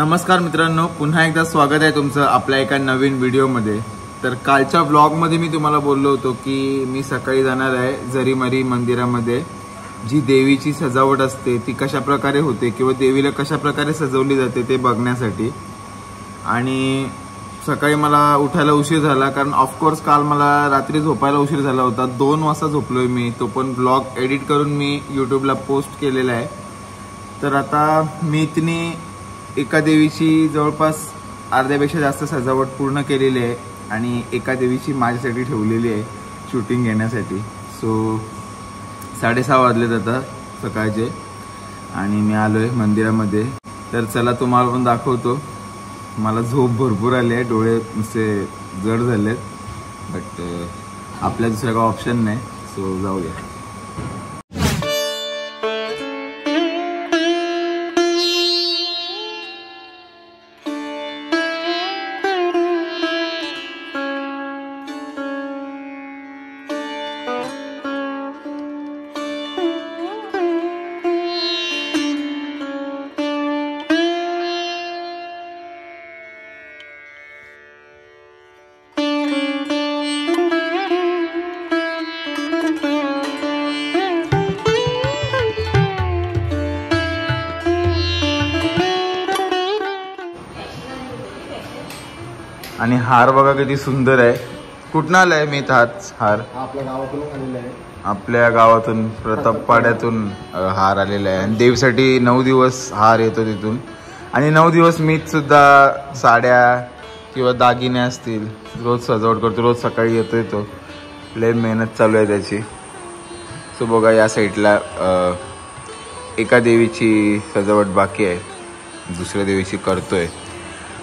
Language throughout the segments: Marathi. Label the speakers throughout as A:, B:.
A: नमस्कार मित्रांनो, पुन्हा एकदा स्वागत आहे तुमचं आपल्या एका नवीन व्हिडिओमध्ये। तर कालच्या व्लॉगमध्ये मी तुम्हाला बोललो होतो की मी सकाळी जाणार आहे जरीमरी मंदिरामध्ये। जी देवीची सजावट असते ती कशा प्रकारे होते किंवा देवीला कशा प्रकारे सजवली जाते ते बघण्यासाठी। आणि सकाळी मला उठायला उशीर झाला कारण ऑफकोर्स काल मला रात्री झोपायला उशीर झाला होता। 2 वाजता झोपलोय मी। तो पण व्लॉग एडिट करून मी यूट्यूबला पोस्ट केलेला आहे। तर आता मी इतनी एका देवीची जवळपास अर्ध्यापेक्षा जास्त सजावट पूर्ण केलेली आहे आणि एका देवीची माझ्यासाठी ठेवलेली आहे शूटिंग घेण्यासाठी। सो 6:30 वाजलेत आता सकाळचे आणि मी आलोय मंदिरामध्ये। तर चला तुम्हाला पण दाखवतो। मला झोप भरपूर आली आहे, डोळे नुसते जड झालेत, बट आपल्या दुसरा काही ऑप्शन नाही। सो जाऊया। आणि हार बघा किती सुंदर आहे। कुठून आलाय मी हार?
B: आपल्या गावातून आलेला आहे।
A: आपल्या गावातून प्रतापपाड्यातून हार आलेला आहे आणि देवीसाठी 9 दिवस हार येतो तिथून। आणि 9 दिवस मी सुद्धा साड्या किंवा दागिने असतील रोज सजावट करतो। रोज सकाळी येतोय तो, लय मेहनत चालू आहे त्याची। सो बघा या साईडला एका देवीची सजावट बाकी आहे, दुसऱ्या देवीची करतोय।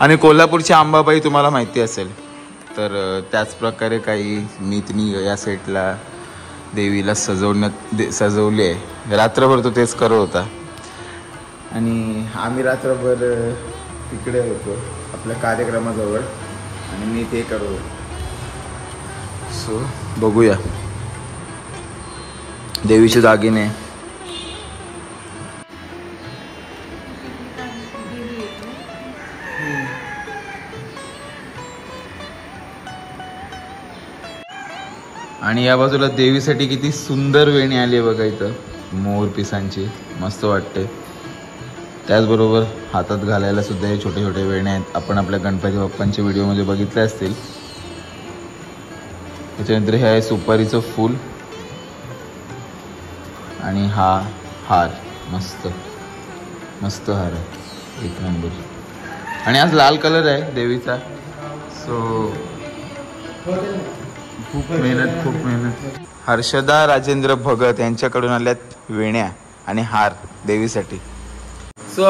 A: आणि कोल्हापूरची अंबाबाई तुम्हाला माहिती असेल, तर त्याच प्रकारे काही मीतनी या साईडला देवीला सजवली आहे। रात्रभर तो तेच करत होता आणि आम्ही रात्रभर तिकडे होतो आपल्या कार्यक्रमाजवळ आणि मी ते करत होतो। सो बघूया देवीचे दागिने। आणि या बाजूला देवीसाठी किती सुंदर वेणी आली आहे बघा, इथं मोर पिसांची, मस्त वाटते। त्याचबरोबर हातात घालायला सुद्धा हे छोटे छोटे वेण्या आहेत, आपण आपल्या गणपती बाप्पांच्या व्हिडिओमध्ये बघितले असतील। त्याच्यानंतर हे आहे सुपारीचं फूल आणि हा हार, मस्त मस्त हार आहे, एक नंबर। आणि आज लाल कलर आहे देवीचा। सो खूप मेहनत। हर्षदा राजेंद्र भगत यांच्याकडून आल्यात वेण्या आणि हार देवीसाठी। सो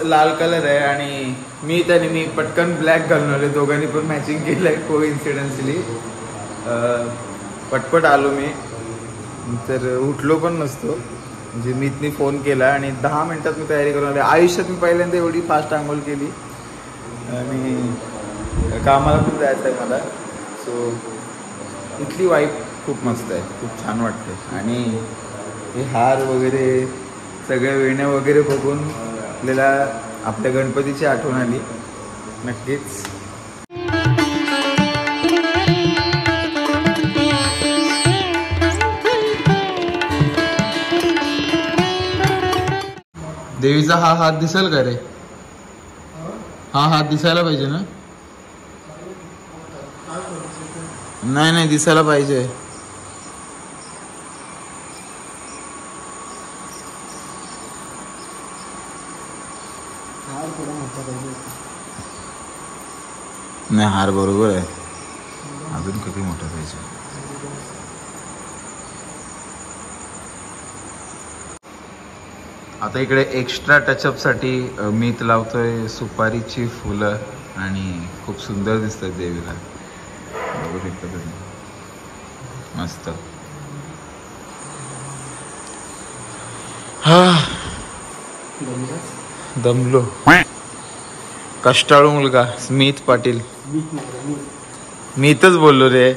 A: लाल कलर आहे आणि मी पटकन ब्लॅक घालून आले। दोघांनी पण मॅचिंग केलंय कोइन्सिडेंटली। पटपट आलो मी, तर उठलो पण नसतो। म्हणजे मी इतनी फोन केला आणि 10 मिनिटात मी तयारी करून आले। आयुष्यात मी पहिल्यांदा एवढी फास्ट आंघोळ केली आणि कामाला पण जायचं आहे मला। सो इथली वाईब खूप मस्त आहे, खूप छान वाटते। आणि हे हार वगैरे सगळ्या वेण्या वगैरे बघून आपल्याला आपल्या गणपतीची आठवण आली नक्कीच। देवीचा हा हात दिसेल का रे? हा हात दिसायला पाहिजे ना? नाही दिसायला पाहिजे। नाही, हार बरोबर आहे, अजून किती मोठा पाहिजे। आता इकडे एक्स्ट्रा टचअप साठी मीत लावतोय सुपारीची फुलं आणि खूप सुंदर दिसतात देवीला, बघू शकता तुम्ही, मस्त। दमलो, कष्टाळू मुलगा स्मित पाटील। मी इथंच बोललो रे।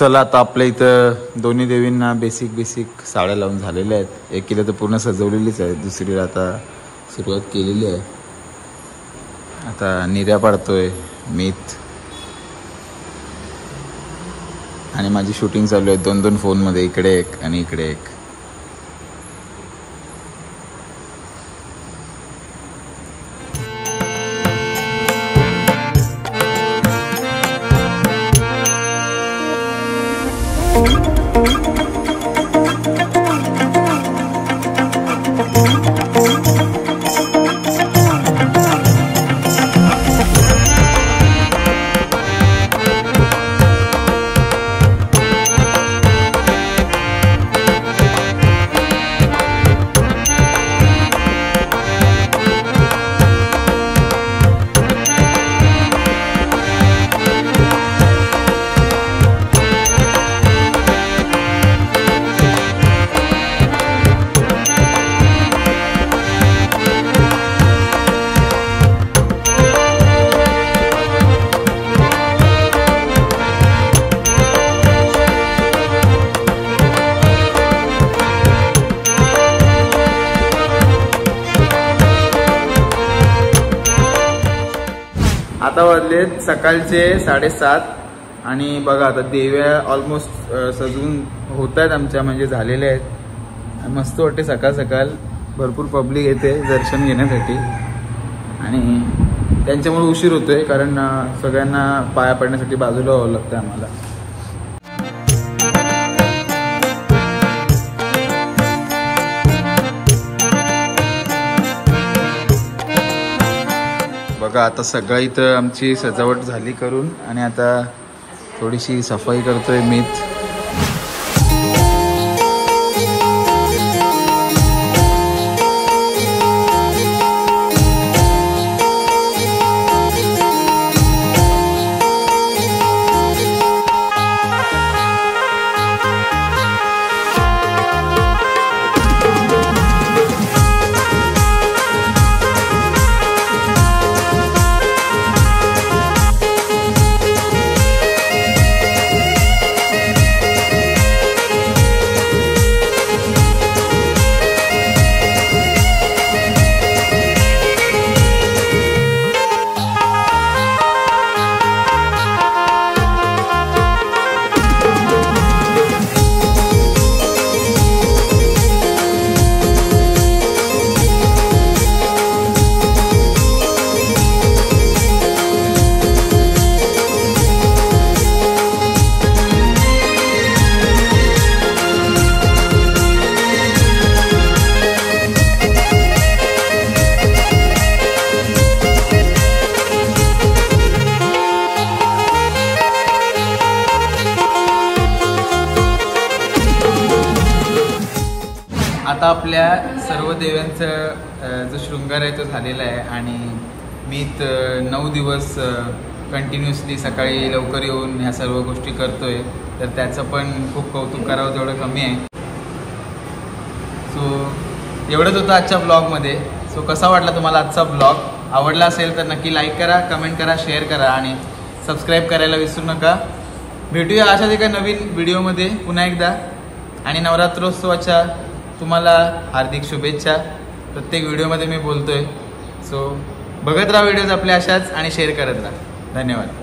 A: चला आता आपल्या इथं दोन्ही देवींना बेसिक साड्या लावून झालेल्या आहेत. एकीला तर पूर्ण सजवलेलीच आहे, दुसरीला आता सुरुवात केलेली आहे. आता निर्या पाडतोय मीत आणि माझी शूटिंग चालू आहे 2-2 फोनमध्ये, इकडे एक आणि इकडे एक. आता वाजलेत सकाळचे 7:30 आणि बघा आता देव्या ऑलमोस्ट सजून होत आहेत आमच्या, म्हणजे झालेल्या आहेत. मस्त वाटते सकाळ सकाळ, भरपूर पब्लिक येते दर्शन घेण्यासाठी आणि त्यांच्यामुळे उशीर होतोय कारण सगळ्यांना पाया पडण्यासाठी बाजूला व्हावं लागतं आम्हाला. बघा आता सगळं इथं आमची सजावट झाली करून आणि आता थोडीशी सफाई करतोय मीत. आता आपल्या सर्व देवांचं जो शृंगार आहे तो झालेला आहे आणि मी 9 दिवस कंटिन्युअसली सकाळी लवकर येऊन ह्या सर्व गोष्टी करतोय, तर त्याचं पण खूप कौतुक करावं तेवढं कमी आहे. सो एवढंच होतं आजच्या ब्लॉगमध्ये. सो कसा वाटला तुम्हाला आजचा ब्लॉग? आवडला असेल तर नक्की लाईक करा, कमेंट करा, शेअर करा आणि सबस्क्राईब करायला विसरू नका. भेटूया अशाच एका नवीन व्हिडिओमध्ये पुन्हा एकदा आणि नवरात्रोत्सवाच्या तुम्हाला हार्दिक शुभेच्छा. प्रत्येक व्हिडिओमध्ये मी बोलतोय. सो बघत राहा व्हिडिओज आपल्या अशाच आणि शेअर करत राहा. धन्यवाद.